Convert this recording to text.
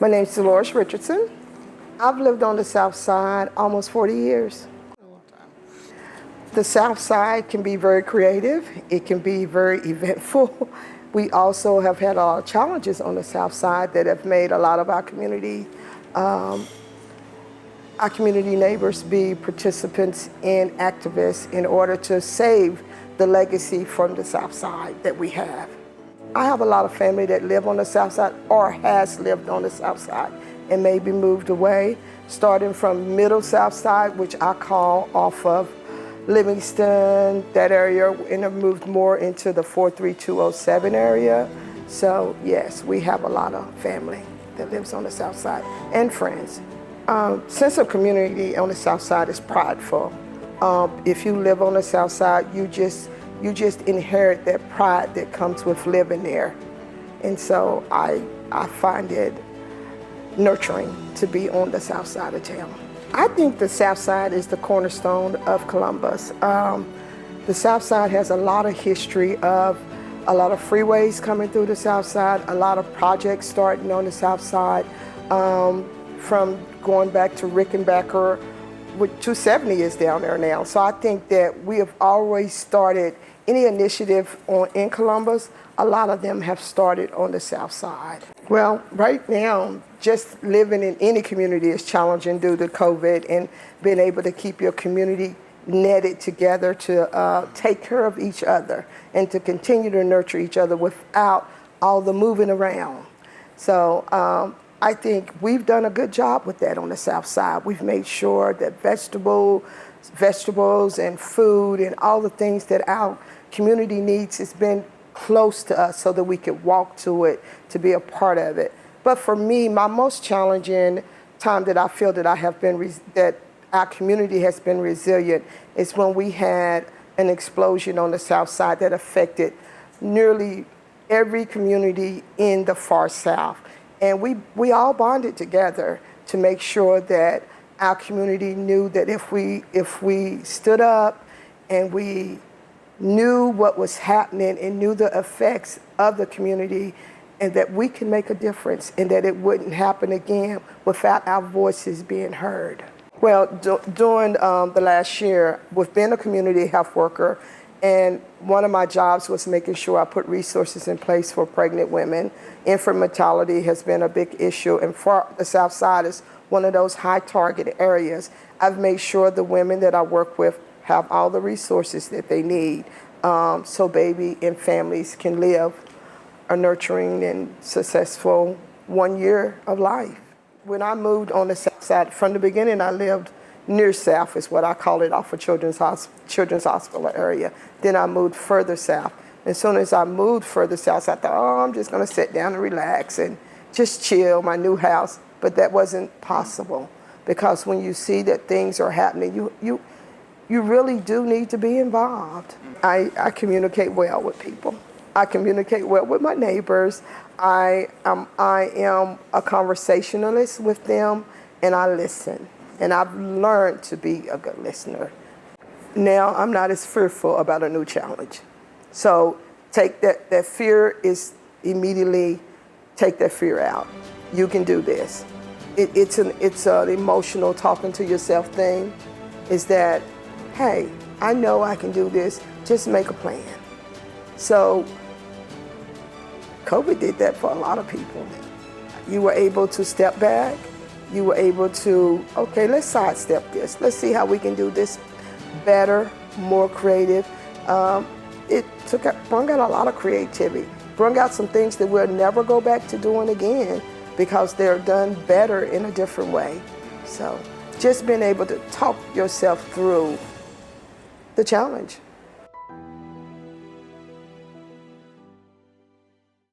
My name's Delores Richardson. I've lived on the South Side almost 40 years. The South Side can be very creative. It can be very eventful. We also have had a lot of challenges on the South Side that have made a lot of our community neighbors be participants and activists in order to save the legacy from the South Side that we have. I have a lot of family that live on the South Side or has lived on the South Side and maybe moved away, starting from Middle South Side, which I call off of Livingston, that area, and have moved more into the 43207 area. So yes, we have a lot of family that lives on the South Side and friends. Sense of community on the South Side is prideful. If you live on the South Side, you just inherit that pride that comes with living there. And so I find it nurturing to be on the South Side of town. I think the South Side is the cornerstone of Columbus. The South Side has a lot of history of a lot of freeways coming through the South Side, a lot of projects starting on the South Side, from going back to Rickenbacker, with 270 is down there now. So I think that we have always started any initiative in Columbus, a lot of them have started on the South Side. Well, right now, just living in any community is challenging due to COVID, and being able to keep your community netted together to take care of each other and to continue to nurture each other without all the moving around. So I think we've done a good job with that on the South Side. We've made sure that vegetables and food and all the things that our community needs has been close to us so that we could walk to it, to be a part of it. But for me, my most challenging time that I feel that that our community has been resilient is when we had an explosion on the South Side that affected nearly every community in the far South. And we all bonded together to make sure that our community knew that if we stood up and we knew what was happening and knew the effects of the community, and that we can make a difference and that it wouldn't happen again without our voices being heard. Well, during the last year, with being a community health worker, and one of my jobs was making sure I put resources in place for pregnant women. Infant mortality has been a big issue, and for the South Side is one of those high target areas. I've made sure the women that I work with have all the resources that they need so baby and families can live a nurturing and successful 1 year of life. When I moved on the South Side, from the beginning I lived near South, is what I call it, off of Children's Hospital area. Then I moved further south. As soon as I moved further south, I thought, I'm just gonna sit down and relax and just chill, my new house. But that wasn't possible, because when you see that things are happening, you really do need to be involved. I communicate well with people. I communicate well with my neighbors. I am a conversationalist with them, and I listen. And I've learned to be a good listener. Now I'm not as fearful about a new challenge. So take that fear is immediately take that fear out. You can do this. It's an emotional talking to yourself thing. Is that, hey, I know I can do this. Just make a plan. So COVID did that for a lot of people. You were able to step back. You were able to, okay, let's sidestep this. Let's see how we can do this better, more creative. It brought out a lot of creativity, brought out some things that we'll never go back to doing again because they're done better in a different way. So just being able to talk yourself through the challenge.